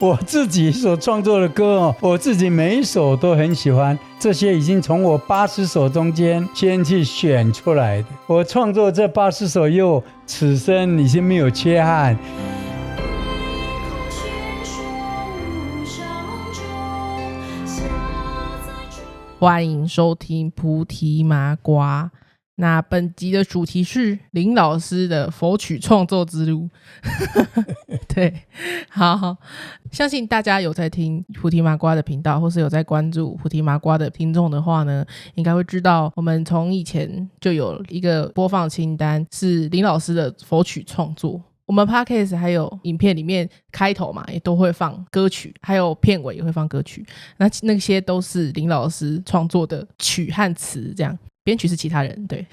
我自己所创作的歌我自己每一首都很喜欢，这些已经从我80首中间先去选出来的。我创作这80首又此生已经没有缺憾。欢迎收听菩提麻瓜。那本集的主题是林老师的佛曲创作之路对，好，相信大家有在听菩提麻瓜的频道，或是有在关注菩提麻瓜的听众的话呢，应该会知道我们从以前就有一个播放清单是林老师的佛曲创作。我们 Podcast 还有影片里面开头嘛，也都会放歌曲，还有片尾也会放歌曲，那些都是林老师创作的曲和词，这样编曲是其他人，对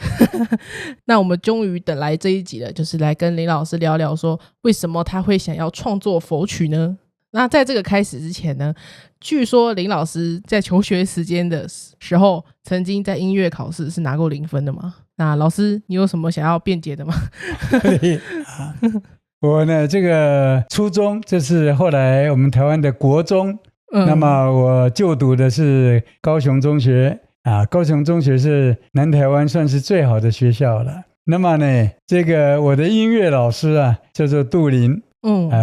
那我们终于等来这一集了，就是来跟林老师聊聊说为什么他会想要创作佛曲呢？那在这个开始之前呢，据说林老师在求学时间的时候曾经在音乐考试是拿过0分的吗？那老师你有什么想要辩解的吗？我呢，这个初中这是后来我们台湾的国中，那么我就读的是高雄中学高雄中学是南台湾算是最好的学校了。那么呢，这个我的音乐老师叫做杜林，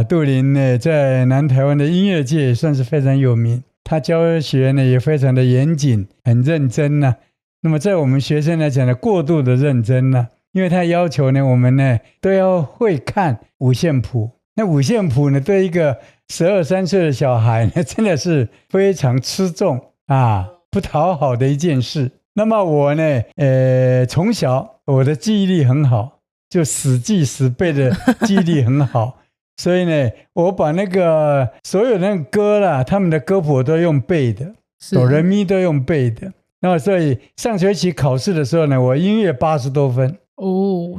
杜林呢在南台湾的音乐界也算是非常有名，他教学呢也非常的严谨，很认真那么在我们学生来讲呢，过度的认真因为他要求呢我们呢都要会看五线谱。那五线谱呢对一个12、13岁的小孩呢真的是非常吃重不讨好的一件事。那么我呢从小我的记忆力很好，就死记死背的记忆力很好所以呢我把那个所有那个歌他们的歌谱我都用背的，哆来咪都用背的。那么所以上学期考试的时候呢，我音乐80多分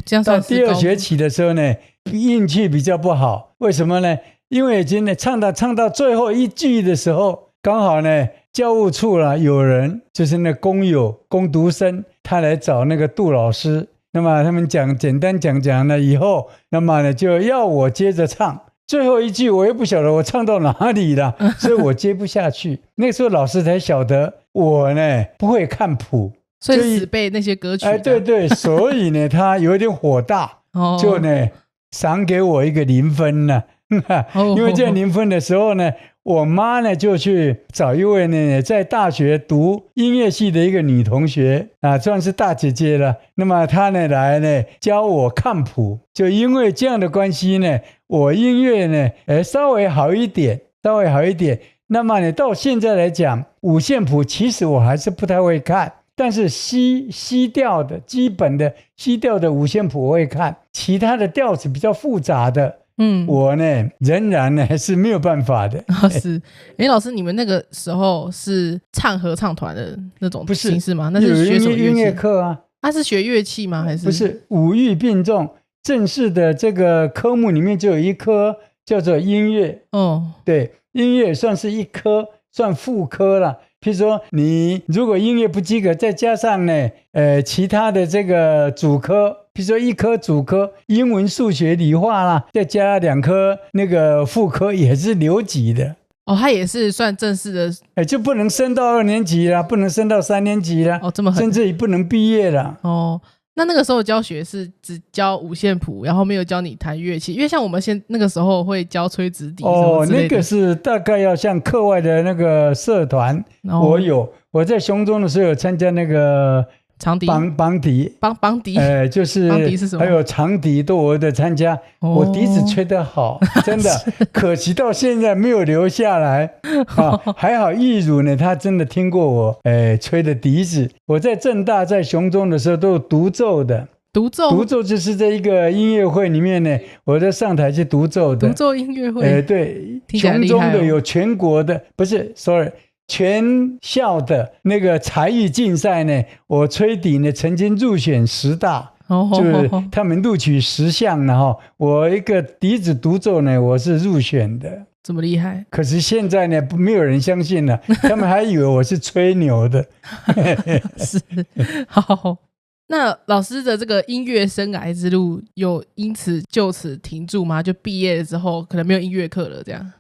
这样算是高。到第2学期的时候呢，运气比较不好。为什么呢？因为已经唱到最后一句的时候，刚好呢教务处有人就是那工读生，他来找那个杜老师，那么他们简单讲了以后，那么呢就要我接着唱最后一句，我又不晓得我唱到哪里了所以我接不下去。那时候老师才晓得我呢不会看谱，所以死背那些歌曲对所以呢他有点火大就呢赏给我一个0分因为这0分的时候呢，我妈呢就去找一位呢在大学读音乐系的一个女同学算是大姐姐了。那么她呢来呢教我看谱，就因为这样的关系呢，我音乐呢稍微好一点。那么呢到现在来讲，五线谱其实我还是不太会看，但是西调的基本的西调的五线谱我会看，其他的调子比较复杂的我呢仍然呢是没有办法的是老师你们那个时候是唱合唱团的那种形式吗？那是学什么乐器？音乐课他是学乐器吗？还是不是？五育并重，正式的这个科目里面就有一科叫做音乐对，音乐算是一科，算副科了。譬如说你如果音乐不及格，再加上呢其他的这个主科，比如说一科主科英文数学理化再加2科那个副科也是留级的他也是算正式的就不能升到2年级了，不能升到3年级了这么狠，甚至于不能毕业了那个时候教学是只教五线谱，然后没有教你弹乐器，因为像我们那个时候会教吹直笛什么之类的那个是大概要像课外的那个社团我在雄中的时候有参加那个长笛邦笛就是邦笛是什么？还有长笛都我的参加我笛子吹得好真的可惜到现在没有留下来还好义儒呢他真的听过我吹的笛子。我在政大在雄中的时候都有独奏的。独奏就是在一个音乐会里面呢，我在上台去独奏的。独奏音乐会对，雄中的有全国的不是 sorry全校的那个才艺竞赛呢，我吹笛呢曾经入选10大就是他们录取10项了我一个笛子独奏呢我是入选的。这么厉害？可是现在呢没有人相信了他们还以为我是吹牛的是好。那老师的这个音乐生涯之路有因此就此停住吗？就毕业了之后可能没有音乐课了这样？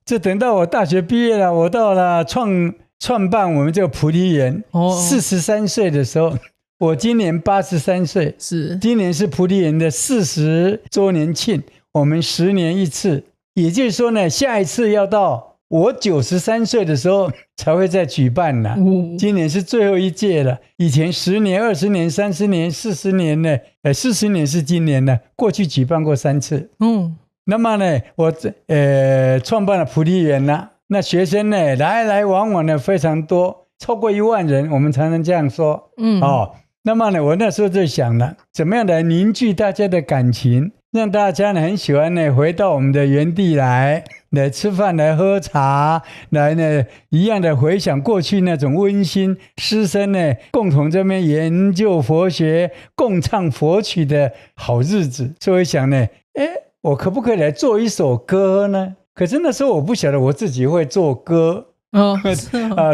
这等到我大学毕业了，我到了创办我们这个菩提园，43岁的时候，我今年83岁，今年是菩提园的40周年庆，我们10年一次，也就是说呢，下一次要到我93岁的时候才会再举办了。今年是最后一届了，以前10年、20年、30年、40年呢，40年是今年呢，过去举办过3次。那么呢，我创办了菩提园了，那学生呢来来往往的非常多，超过1万人，我们常常这样说。那么呢，我那时候就想了，怎么样来凝聚大家的感情，让大家呢很喜欢呢回到我们的园地来吃饭、来喝茶，来呢一样的回想过去那种温馨，师生呢共同这边研究佛学、共唱佛曲的好日子。所以想呢，我可不可以来做一首歌呢？可是那时候我不晓得我自己会做歌。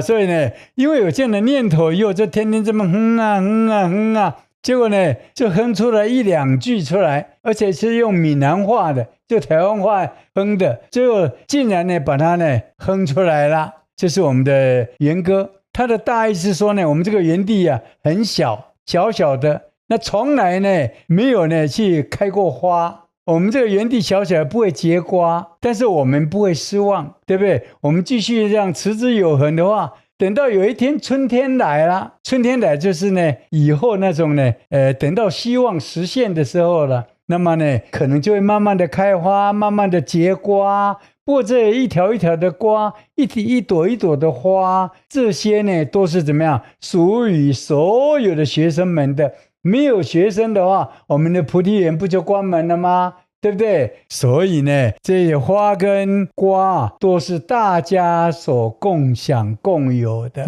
所以呢，因为有这样的念头以后，就天天这么哼啊，结果呢，就哼出了1、2句出来，而且是用闽南话的，就台湾话哼的，最后竟然呢把它呢哼出来了。这是我们的园歌，它的大意是说呢，我们这个园地啊很小小的，那从来呢没有呢去开过花。我们这个园地小小不会结瓜，但是我们不会失望，对不对？我们继续这样持之有恒的话，等到有一天春天来了，春天来就是呢以后那种呢等到希望实现的时候了，那么呢可能就会慢慢的开花，慢慢的结瓜。不过这一条一条的瓜，一朵一朵的花，这些呢都是怎么样属于所有的学生们的。没有学生的话，我们的菩提园不就关门了吗？对不对？所以呢，这些花跟瓜都是大家所共享共有的。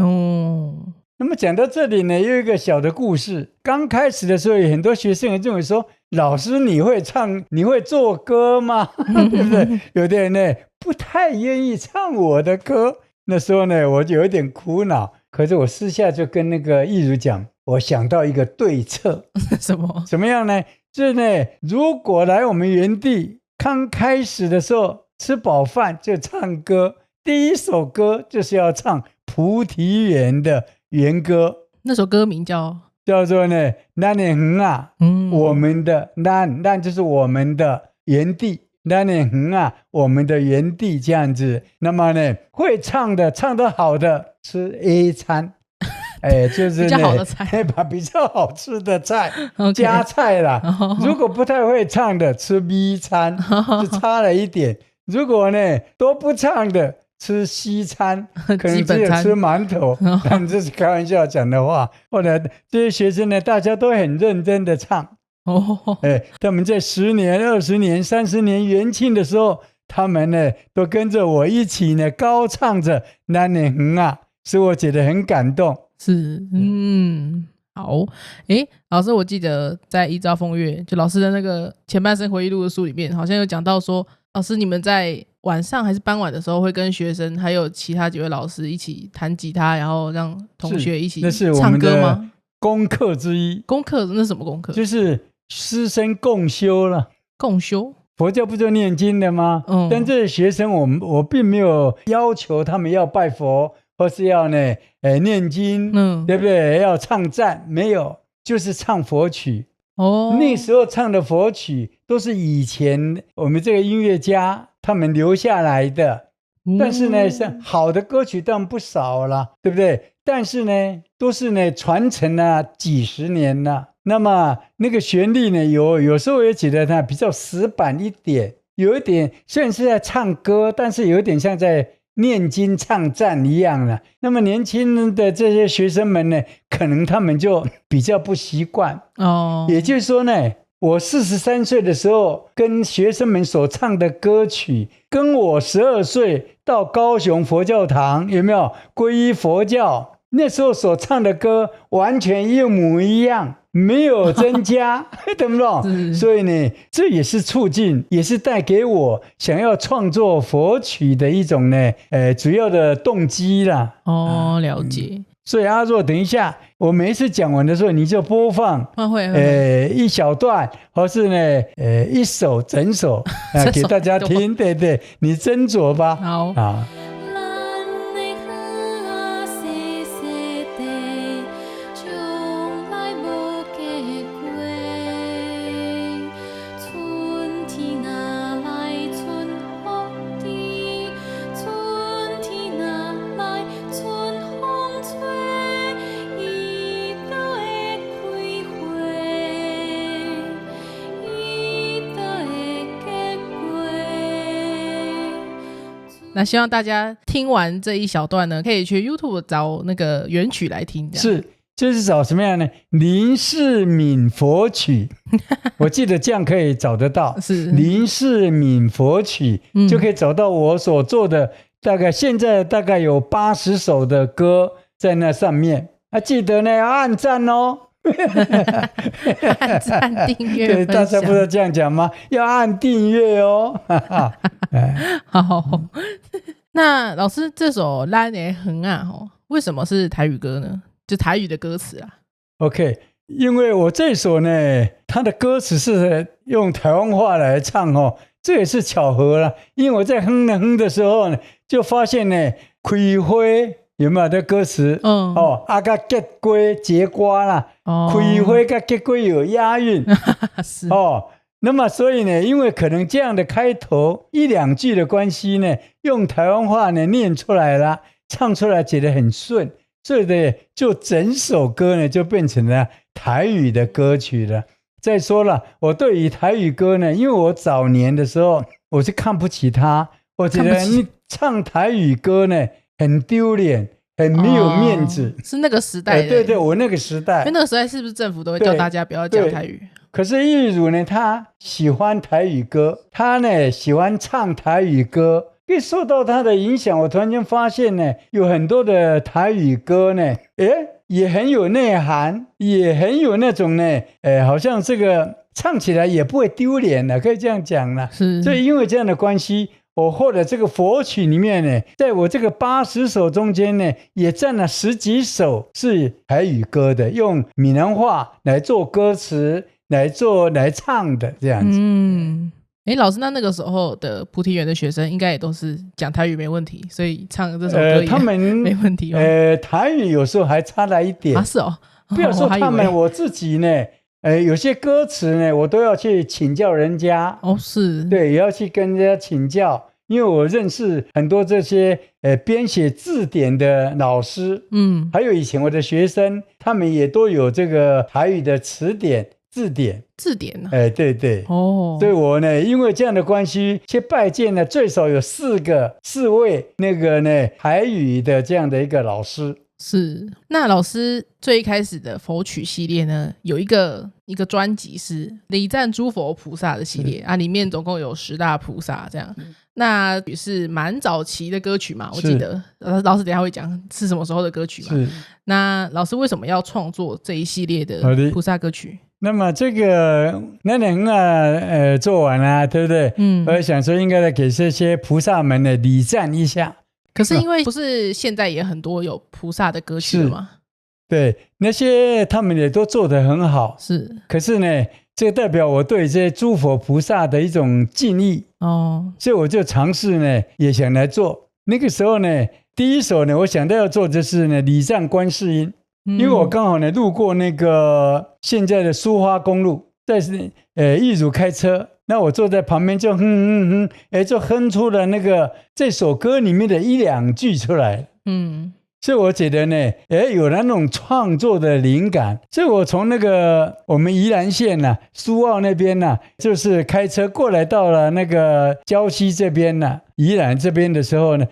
那么讲到这里呢，有一个小的故事。刚开始的时候，有很多学生也认为说，老师你会唱，你会做歌吗？对不对？有的人呢不太愿意唱我的歌。那时候呢，我就有点苦恼。可是我私下就跟那个义如讲，我想到一个对策。什么样呢？就是呢，如果来我们园地刚开始的时候吃饱饭就唱歌，第一首歌就是要唱菩提园的园歌。那首歌名叫做呢咱的园啊，我们的咱就是我们的园地，咱的园啊，我们的园地这样子。那么呢，会唱得好的吃 A 餐。就是比较好的菜，把比较好吃的菜加菜啦。如果不太会唱的吃 B 餐，就差了一点。如果呢都不唱的吃西餐，可能只有吃馒头。但这是开玩笑讲的话。后来这些学生呢，大家都很认真的唱。他们在10年、20年、30年园庆的时候，他们呢都跟着我一起呢高唱着咱的园啊，使我觉得很感动。是，好，老师，我记得在一朝风月，就老师的那个前半生回忆录的书里面，好像有讲到说，老师你们在晚上还是傍晚的时候，会跟学生还有其他几位老师一起弹吉他，然后让同学一起唱歌吗？那是我们的功课之一。功课那是什么功课？就是师生共修了。共修？佛教不就念经的吗？但这些学生我并没有要求他们要拜佛，或是要呢念经，对不对？要唱赞，没有，就是唱佛曲。那时候唱的佛曲都是以前我们这个音乐家他们留下来的。但是呢，像好的歌曲当然不少了，对不对？但是呢，都是呢传承了几十年了。那么那个旋律呢，有时候也觉得它比较死板一点，有一点虽然是在唱歌，但是有一点像在念经唱赞一样了。那么年轻的这些学生们呢，可能他们就比较不习惯。也就是说呢，我43岁的时候跟学生们所唱的歌曲，跟我12岁到高雄佛教堂有没有皈依佛教那时候所唱的歌完全一模一样，没有增加懂不懂？所以呢，这也是促进，也是带给我想要创作佛曲的一种呢主要的动机啦。了解。所以阿若等一下我每一次讲完的时候你就播放一小段或是呢一首整首给大家听，对对，你斟酌吧。好啊。那希望大家听完这一小段呢，可以去 YouTube 找那个原曲来听。是，就是找什么样呢？林世敏佛曲，我记得这样可以找得到。是林世敏佛曲，就可以找到我所做的，现在大概有80首的歌在那上面。记得呢要按赞哦。按赞订阅对，大家不是这样讲吗？要按订阅哦。好，那老师这首《咱的园》为什么是台语歌呢？就台语的歌词啊。OK， 因为我这首呢，它的歌词是用台湾话来唱这也是巧合了。因为我在哼的时候呢，就发现呢，开花。有没有的歌词？甲结果结瓜啦，开花跟结果有押韵。是那么所以呢，因为可能这样的开头1-2句的关系呢，用台湾话呢念出来了，唱出来觉得很顺，所以呢，就整首歌呢就变成了台语的歌曲了。再说了，我对于台语歌呢，因为我早年的时候我是看不起它，我觉得你唱台语歌呢。很丢脸，很没有面子，是那个时代的。对对，我那个时代，因为那个时代是不是政府都会叫大家不要讲台语？可是玉如呢，他喜欢台语歌，他呢喜欢唱台语歌，一受到他的影响，我突然间发现呢，有很多的台语歌呢，也很有内涵，也很有那种呢，好像这个唱起来也不会丢脸了，可以这样讲了。是，所以因为这样的关系。我或者这个佛曲里面呢，在我这个80首中间呢，也占了10几首是台语歌的，用闽南话来做歌词，来唱的这样子。老师，那个时候的菩提园的学生应该也都是讲台语没问题，所以唱这首歌也他们没问题台语有时候还差了一点是哦。不要说他们，我自己呢。有些歌词呢，我都要去请教人家是，对，也要去跟人家请教，因为我认识很多这些编写字典的老师，还有以前我的学生，他们也都有这个台语的词典、字典对对所以我呢，因为这样的关系，去拜见了最少有4位那个呢台语的这样的一个老师。是，那老师最一开始的佛曲系列呢，有一个专辑是礼赞诸佛菩萨的系列里面总共有10大菩萨这样。那也是蛮早期的歌曲嘛，我记得老师等一下会讲是什么时候的歌曲嘛。那老师为什么要创作这一系列的菩萨歌曲？那么这个那年做完了，对不对？我想说应该来给这些菩萨们呢礼赞一下。可是因为不是现在也很多有菩萨的歌曲了吗？对，那些他们也都做得很好。是，可是呢，这代表我对这些诸佛菩萨的一种敬意所以我就尝试呢，也想来做。那个时候呢，第一首呢，我想到要做的是呢礼赞观世音，因为我刚好呢路过那个现在的苏花公路，在义儒开车。那我坐在旁边就就哼出了这首歌里面的1-2句出来。所以我觉得呢，有那种创作的灵感。所以我从那个我们宜兰县苏澳那边就是开车过来到了那个礁溪这边宜兰这边的时候呢，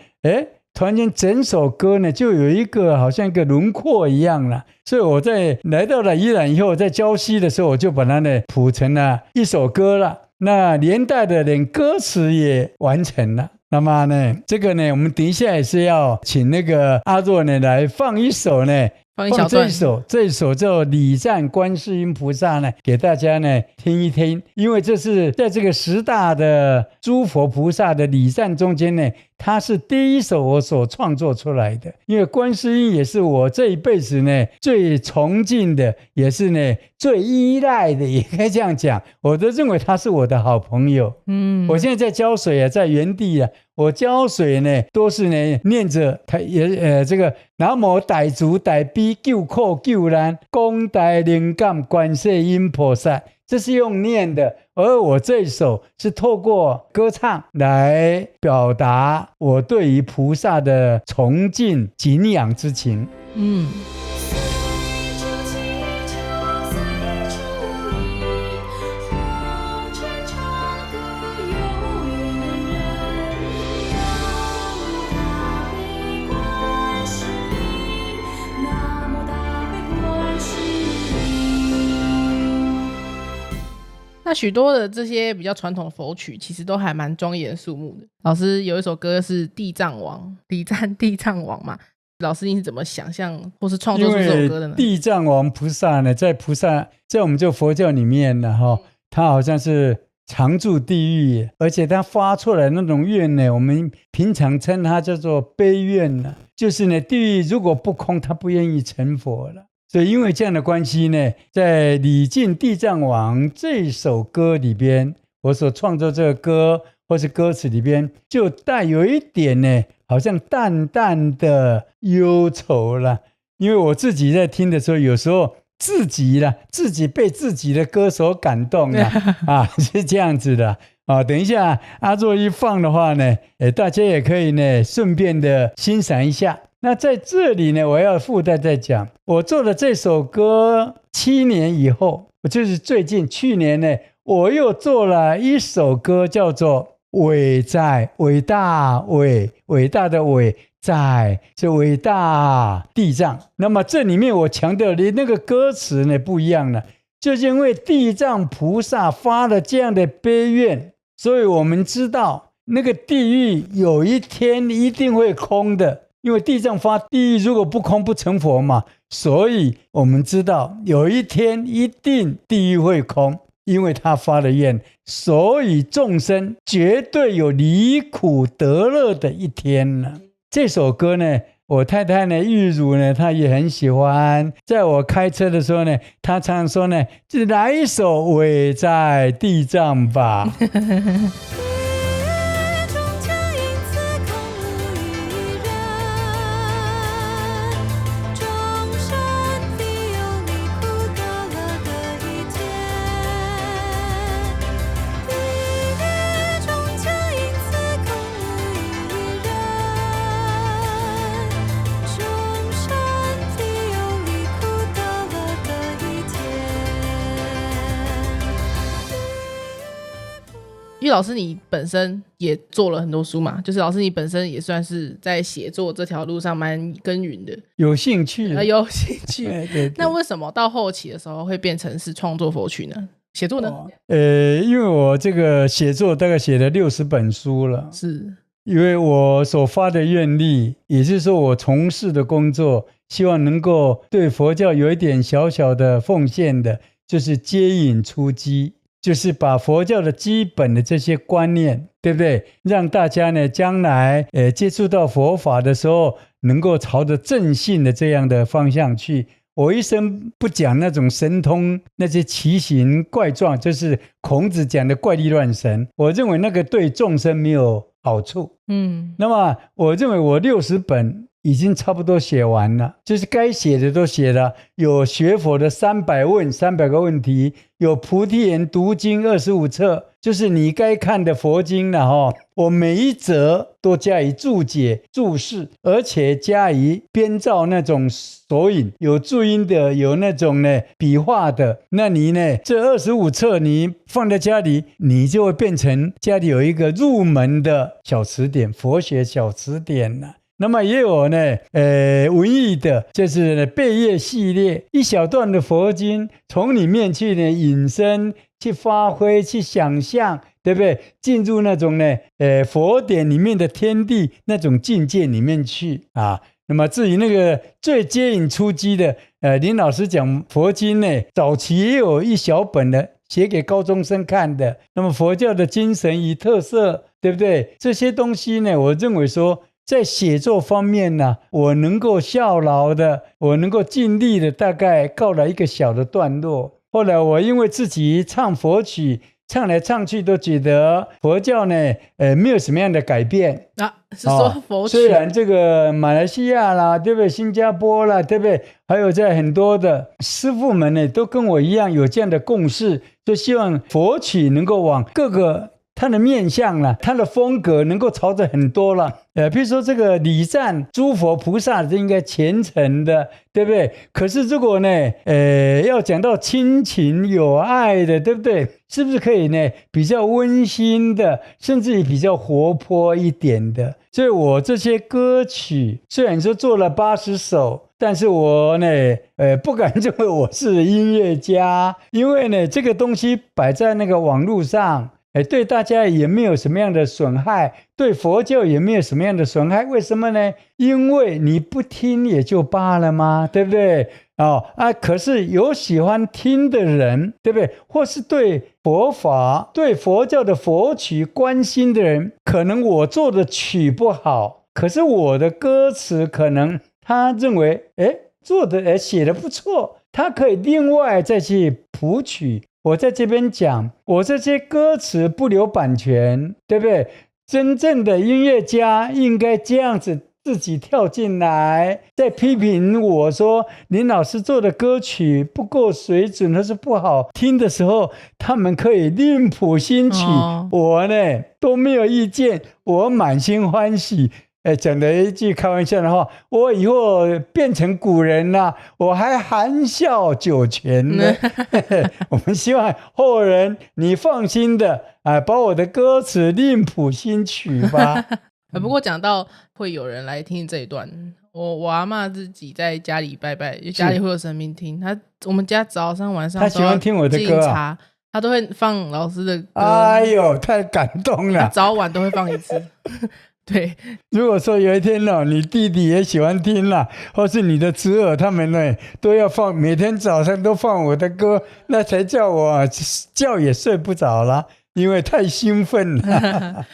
突然间整首歌呢就有一个好像一个轮廓一样了。所以我在来到了宜兰以后，在礁溪的时候，我就把它呢谱成了一首歌了。那连带的连歌词也完成了。那么呢，这个呢，我们等一下也是要请那个阿若呢来放一首呢，放一小段，这一首叫《礼赞观世音菩萨》呢，给大家呢听一听。因为这是在这个10大的诸佛菩萨的礼赞中间呢，它是第一首我所创作出来的。因为观世音也是我这一辈子呢最崇敬的，也是呢最依赖的，也可以这样讲。我都认为他是我的好朋友。我现在在浇水啊，在原地啊，我浇水呢都是呢念着这个南无大慈大悲救苦救难功德灵感观世音菩萨，这是用念的。而我这一首是透过歌唱来表达我对于菩萨的崇敬敬仰之情。那许多的这些比较传统的佛曲其实都还蛮庄严肃穆的。老师有一首歌是地藏王，礼赞地藏王嘛，老师你是怎么想象或是创作出这首歌的呢？地藏王菩萨呢，在我们这佛教里面呢，他好像是常住地狱，而且他发出来那种愿呢，我们平常称它叫做悲愿呢，就是呢地狱如果不空，他不愿意成佛了。所以因为这样的关系呢，在礼敬地藏王这首歌里边，我所创作这个歌或是歌词里边，就带有一点呢，好像淡淡的忧愁了。因为我自己在听的时候，有时候自己被自己的歌所感动了是这样子的。等一下阿若一放的话呢，大家也可以呢顺便的欣赏一下。那在这里呢，我要附带再讲，我做了这首歌7年以后，我就是最近去年呢，我又做了一首歌，叫做伟在，伟大的伟，在是伟大地藏。那么这里面我强调的那个歌词呢不一样了，就是因为地藏菩萨发了这样的悲愿，所以我们知道那个地狱有一天一定会空的。因为地藏发地狱如果不空不成佛嘛，所以我们知道有一天一定地狱会空，因为他发了愿，所以众生绝对有离苦得乐的一天呢。这首歌呢，我太太呢玉茹呢，她也很喜欢，在我开车的时候呢，她常常说呢，就来一首伟在地藏吧。因为老师你本身也做了很多书嘛，就是老师你本身也算是在写作这条路上蛮耕耘的，有兴趣有兴趣对。那为什么到后期的时候会变成是创作佛曲呢？写作呢？因为我这个写作大概写了60本书了，是因为我所发的愿力，也就是说我从事的工作，希望能够对佛教有一点小小的奉献的，就是接引出击，就是把佛教的基本的这些观念，对不对？让大家呢将来接触到佛法的时候，能够朝着正信的这样的方向去。我一生不讲那种神通，那些奇形怪状，就是孔子讲的怪力乱神，我认为那个对众生没有好处。那么我认为我60本已经差不多写完了，就是该写的都写了，有学佛的300个问题，有菩提言读经25册，就是你该看的佛经了我每一则都加以注解注释，而且加以编造那种索引，有注音的，有那种呢笔画的。那你呢这25册你放在家里，你就会变成家里有一个入门的小词典，佛学小词典了。那么也有呢文艺的，就是呢贝叶系列，一小段的佛经，从里面去呢引申，去发挥，去想象，对不对？进入那种呢佛典里面的天地那种境界里面去啊。那么至于那个最接引出击的林老师讲佛经呢，早期也有一小本的写给高中生看的。那么佛教的精神与特色，对不对？这些东西呢，我认为说在写作方面呢，我能够效劳的，我能够尽力的，大概告了一个小的段落。后来我因为自己唱佛曲，唱来唱去都觉得佛教呢，没有什么样的改变啊，是说佛曲，虽然这个马来西亚啦，对不对？新加坡啦，对不对？还有在很多的师父们呢，都跟我一样有这样的共识，就希望佛曲能够往各个它的面向啦，它的风格能够朝着很多了。比如说这个礼赞诸佛菩萨，这应该虔诚的，对不对？可是如果呢，要讲到亲情有爱的，对不对？是不是可以呢？比较温馨的，甚至于比较活泼一点的。所以我这些歌曲虽然说做了80首，但是我呢，不敢认为我是音乐家，因为呢，这个东西摆在那个网络上。对大家也没有什么样的损害，对佛教也没有什么样的损害。为什么呢？因为你不听也就罢了嘛，对不对？可是有喜欢听的人，对不对？或是对佛法、对佛教的佛曲关心的人，可能我做的曲不好，可是我的歌词可能他认为，做的写的不错，他可以另外再去谱曲。我在这边讲，我这些歌词不留版权，对不对？真正的音乐家应该这样子自己跳进来，在批评我说林老师做的歌曲不够水准或是不好听的时候，他们可以另谱新曲，我呢都没有意见，我满心欢喜。讲了一句开玩笑的话，我以后变成古人了，我还含笑九泉呢。我们希望后人你放心的把我的歌词另谱新曲吧。不过讲到会有人来听这一段，我阿嬷自己在家里拜拜，家里会有神明听，我们家早上晚上他喜欢听我的歌他都会放老师的歌。哎呦，太感动了！早晚都会放一次。对，如果说有一天你弟弟也喜欢听了，或是你的侄儿他们呢都要放，每天早上都放我的歌，那才叫我觉也睡不着了，因为太兴奋了。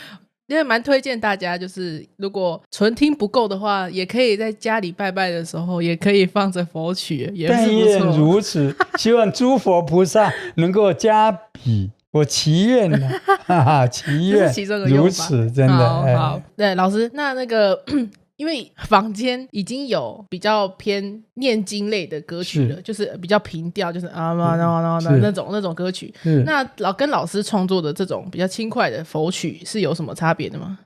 因为蛮推荐大家，就是如果纯听不够的话，也可以在家里拜拜的时候，也可以放着佛曲，也是不错。但愿如此，希望诸佛菩萨能够加庇。我祈愿了，祈愿如此，真的。好，对，老师，那个，因为坊间已经有比较偏念经类的歌曲了，就是比较平调，就是那种歌曲。那跟老师创作的这种比较轻快的佛曲是有什么差别的吗？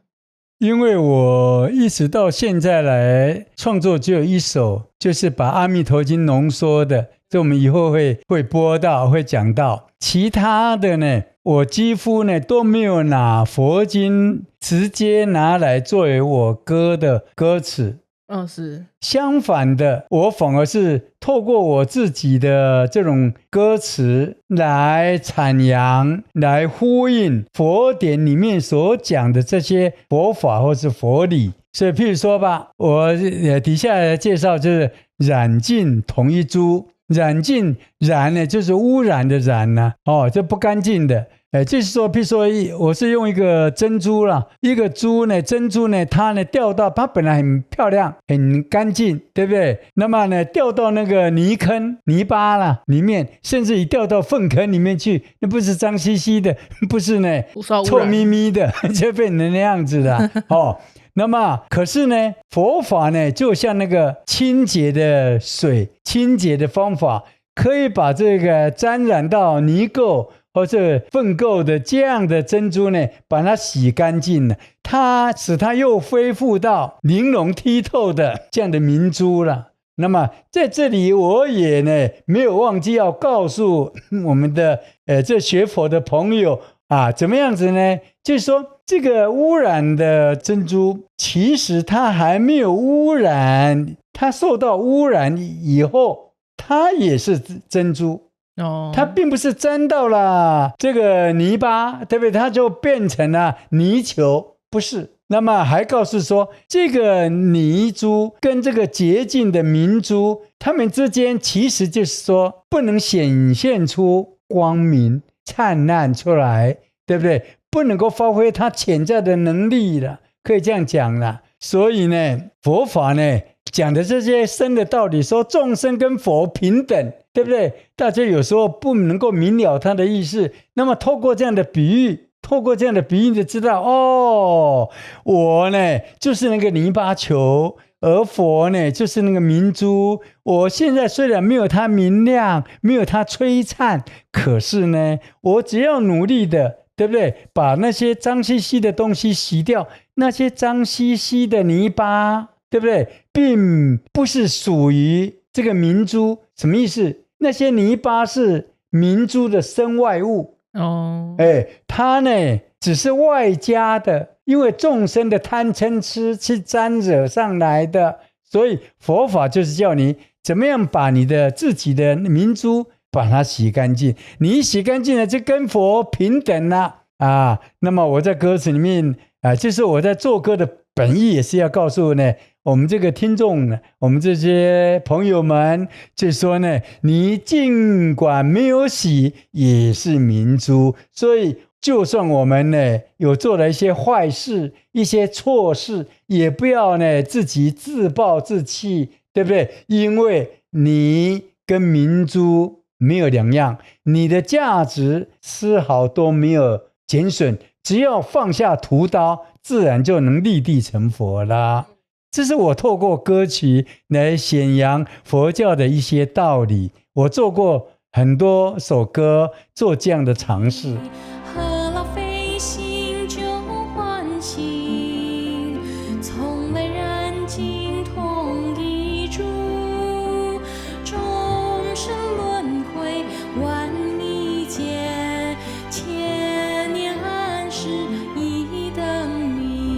因为我一直到现在来创作只有一首，就是把《阿弥陀经》浓缩的，这我们以后会播到，会讲到。其他的呢，我几乎呢都没有拿佛经直接拿来作为我歌的歌词。是相反的，我反而是透过我自己的这种歌词来阐扬，来呼应佛典里面所讲的这些佛法或是佛理。所以譬如说吧，我底下介绍就是染净同一珠，染净染呢就是污染的染呢，这不干净的。就是说，譬如说我是用一个珍珠啦，一个珠呢，珍珠呢，它呢掉到它本来很漂亮很干净，对不对？那么呢掉到那个泥坑泥巴啦里面，甚至于掉到粪坑里面去，那不是脏兮兮的，不是呢臭咪咪的，就变成那样子的。那么可是呢佛法呢就像那个清洁的水，清洁的方法可以把这个沾染到泥垢或者粪垢的这样的珍珠呢，把它洗干净了，它使它又恢复到玲珑剔透的这样的明珠了。那么在这里我也呢没有忘记要告诉我们的这学佛的朋友怎么样子呢？就是说这个污染的珍珠，其实它还没有污染，它受到污染以后，它也是珍珠。它并不是沾到了这个泥巴，对不对？它就变成了泥球，不是。那么还告诉说，这个泥珠跟这个洁净的明珠，它们之间其实就是说不能显现出光明，灿烂出来，对不对？不能够发挥它潜在的能力了，可以这样讲了。所以呢，佛法呢讲的这些深的道理，说众生跟佛平等，对不对？大家有时候不能够明了它的意思，那么透过这样的比喻，就知道哦，我呢就是那个泥巴球，而佛呢就是那个明珠。我现在虽然没有它明亮，没有它璀璨，可是呢，我只要努力的，对不对？把那些脏兮兮的东西洗掉，那些脏兮兮的泥巴，对不对？并不是属于这个明珠。什么意思？那些泥巴是明珠的身外物。它呢只是外加的，因为众生的贪嗔痴去沾惹上来的，所以佛法就是叫你怎么样把你的自己的明珠把它洗干净，你一洗干净了就跟佛平等了啊。那么我在歌词里面就是我在做歌的本意，也是要告诉呢我们这个听众呢，我们这些朋友们，就说呢，你尽管没有洗也是明珠。所以就算我们呢有做了一些坏事，一些错事，也不要呢自己自暴自弃，对不对？因为你跟明珠没有两样，你的价值丝毫都没有减损，只要放下屠刀，自然就能立地成佛啦。这是我透过歌曲来显扬佛教的一些道理，我做过很多首歌做这样的尝试。何劳费心就唤醒，从来燃尽同一株，众生轮回万亿劫，千年安世一等明。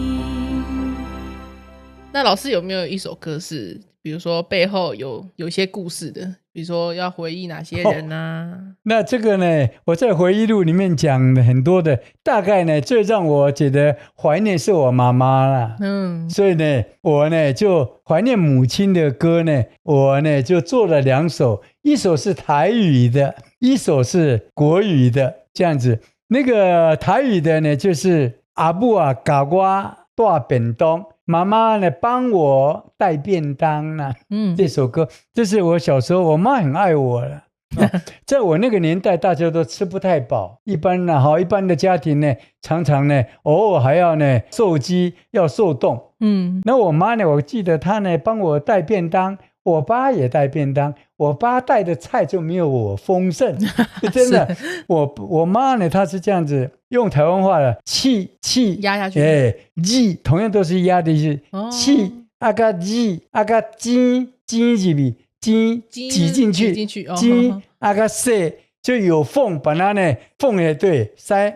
那老师有没有一首歌是比如说背后有一些故事的，比如说要回忆哪些人啊？那这个呢，我在回忆录里面讲了很多的，大概呢最让我觉得怀念是我妈妈啦。所以呢，我呢就怀念母亲的歌呢，我呢就做了2首，一首是台语的，一首是国语的，这样子。那个台语的呢，就是阿母啊教我带便当，妈妈呢帮我带便当啦。这首歌，这是我小时候，我妈很爱我了。在我那个年代，大家都吃不太饱，一般的家庭呢，常常呢，偶尔还要呢受饥，要受冻。那我妈呢，我记得她呢帮我带便当，我爸也带便当，我爸带的菜就没有我丰盛，真的。我妈呢，她是这样子用台湾话的气压下去，挤同样都是压的意思，气个挤个挤进去。挤进去，挤个塞就有缝，把它呢缝也对塞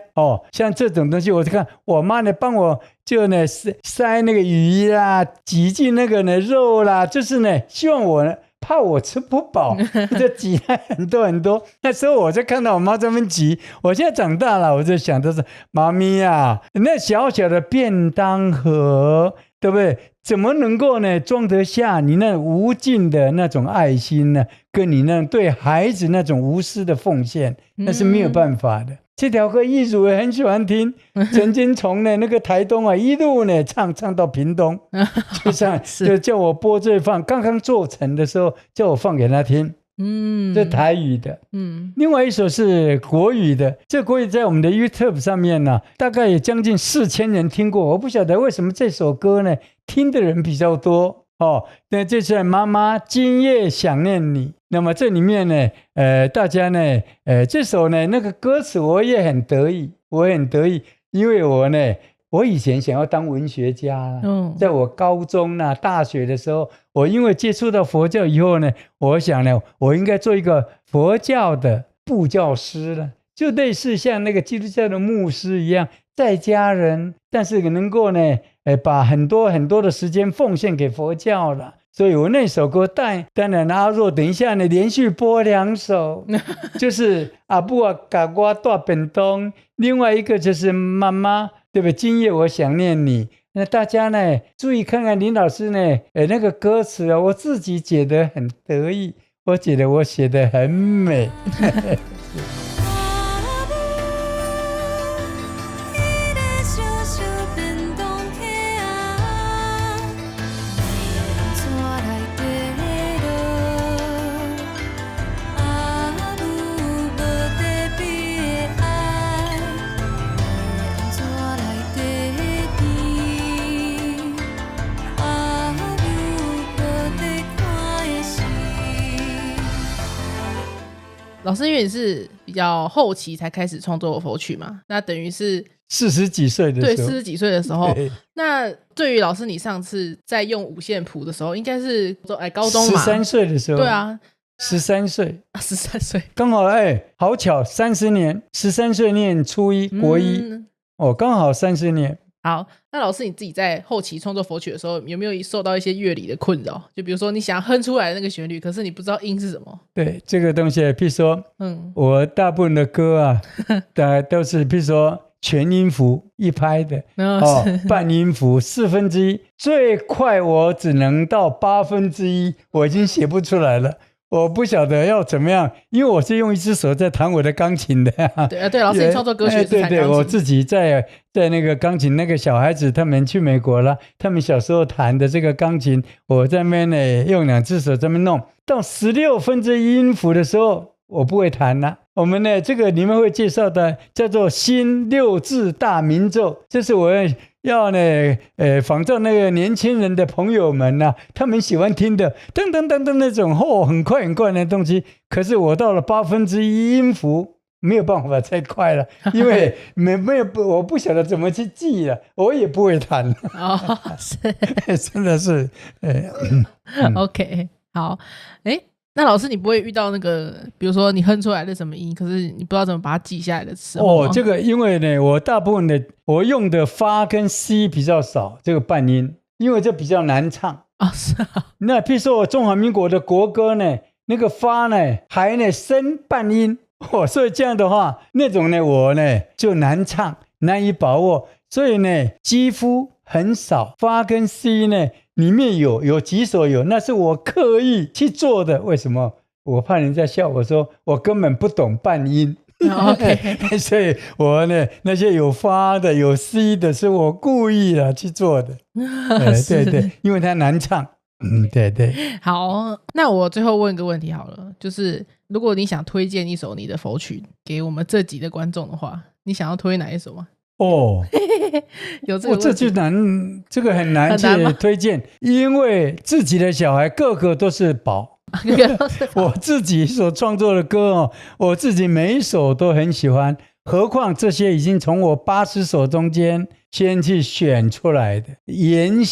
像这种东西，我看我妈呢帮我就呢塞那个鱼啦，挤进那个呢肉啦，就是呢希望我呢怕我吃不饱，就挤了很多很多。那时候我就看到我妈这么挤，我现在长大了，我就想的是妈咪啊，那小小的便当盒，对不对？怎么能够呢装得下你那无尽的那种爱心呢？跟你那对孩子那种无私的奉献，那是没有办法的。这条歌艺术也很喜欢听，曾经从那个台东一路呢唱到屏东，就叫我播这放，刚刚做成的时候叫我放给他听。这台语的。另外一首是国语的，这国语在我们的 YouTube 上面呢，大概有将近4000人听过。我不晓得为什么这首歌呢听的人比较多那这是妈妈今夜想念你。那么这里面呢大家呢这首呢那个歌词我也很得意，因为我以前想要当文学家在我高中大学的时候，我因为接触到佛教以后呢，我想呢我应该做一个佛教的布教师了，就类似像那个基督教的牧师一样，在家人，但是能够呢把很多很多的时间奉献给佛教了。所以我那首歌当然阿若等一下呢连续播2首就是阿母啊教我带便当，另外一个就是妈妈，对不对？今夜我想念你。那大家呢注意看看林老师呢那个歌词我自己觉得很得意，我觉得我写得很美。老师因为你是比较后期才开始创作佛曲嘛，那等于是40几岁的时候，对，40几岁的时候，那对于老师你上次在用五线谱的时候，应该是高中嘛，13岁的时候，对啊，13岁，13岁，刚好好巧，30年，13岁念初一国一，刚好30年。好，那老师你自己在后期创作佛曲的时候，有没有受到一些乐理的困扰？就比如说你想要哼出来的那个旋律，可是你不知道音是什么。对，这个东西，譬如说，我大部分的歌啊，都是譬如说全音符一拍的，半音符1/4，最快我只能到1/8，我已经写不出来了。我不晓得要怎么样，因为我是用一只手在弹我的钢琴的。对，老师你创作歌曲是弹钢琴。对，我自己在那个钢琴，那个小孩子他们去美国了，他们小时候弹的这个钢琴，我在那边呢用2只手这么弄，到16/4音符的时候，我不会弹了。我们呢这个里面会介绍的叫做新6字大明咒，这是我要呢仿照那个年轻人的朋友们啊，他们喜欢听的噔噔噔噔那种很快很快的东西，可是我到了1/8音符没有办法再快了，因为没有我不晓得怎么去记了，我也不会弹。是真的是OK 好。那老师你不会遇到那个比如说你哼出来的什么音，可是你不知道怎么把它记下来的时候这个因为呢我大部分的我用的发跟 C 比较少，这个半音，因为这比较难唱是啊。那譬如说我中华民国的国歌呢，那个发呢还呢升半音，所以这样的话那种呢我呢就难唱，难以把握，所以呢几乎很少。发跟 C 呢里面有几首有，那是我刻意去做的。为什么？我怕人家笑我说我根本不懂半音。OK 所以我呢那些有发的有 C 的是我故意去做的。对，因为它难唱。对。好，那我最后问一个问题好了，就是如果你想推荐一首你的佛曲给我们这集的观众的话，你想要推哪一首吗？有这个这就难，这个很难去推荐，因为自己的小孩个个都是宝。我自己所创作的歌我自己每一首都很喜欢，何况这些已经从我80首中间先去选出来的，严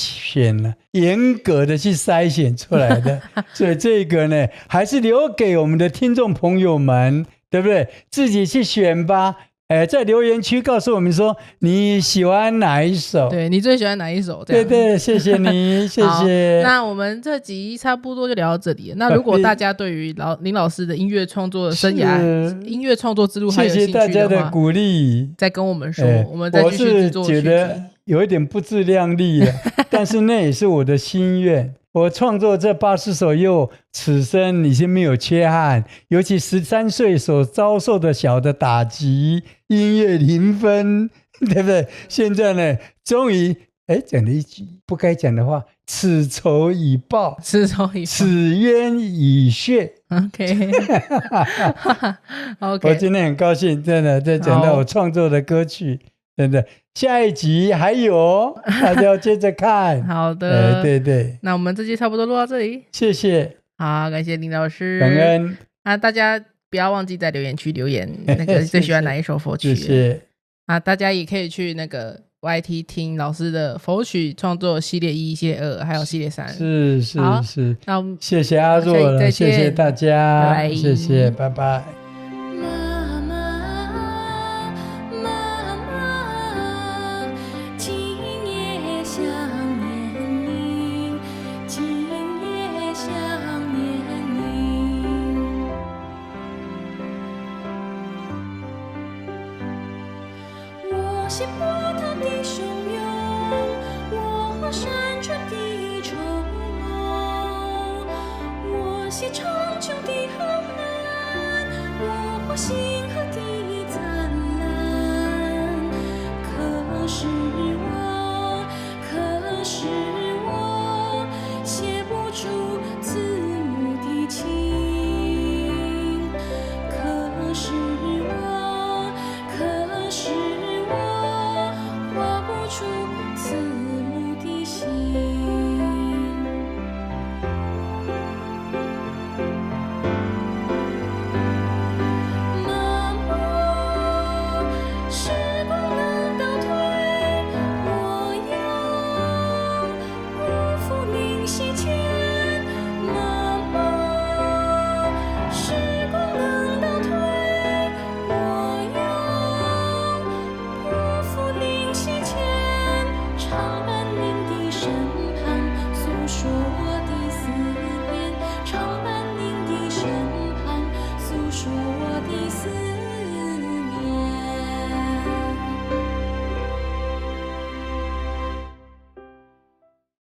格的去筛选出来的。所以这个呢还是留给我们的听众朋友们，对不对？自己去选吧。在留言区告诉我们说你喜欢哪一首，对，你最喜欢哪一首？对，谢谢你，谢谢。那我们这集差不多就聊到这里了。那如果大家对于林老师的音乐创作的生涯、音乐创作之路还有兴趣的话，谢谢大家的鼓励，再跟我们说，我们再继续制作。我是觉得有一点不自量力了，但是那也是我的心愿。我创作这80首又此生已经没有缺憾，尤其13岁所遭受的小的打击，音乐0分，对不对？现在呢终于讲了一句不该讲的话，此仇已报，此冤已雪。OK 我今天很高兴，真的在讲到我创作的歌曲，真的下一集还有，大家要接着看。好的，对。那我们这集差不多录到这里，谢谢。好，感谢林老师，感恩。大家不要忘记在留言区留言那个最喜欢哪一首佛曲。谢谢。大家也可以去那个 YT 听老师的佛曲创作系列1、系列2还有系列3。是。那我们谢谢阿若了，谢谢大家，拜拜，谢谢，拜拜。我是波涛的汹涌，我山川的愁浓，我是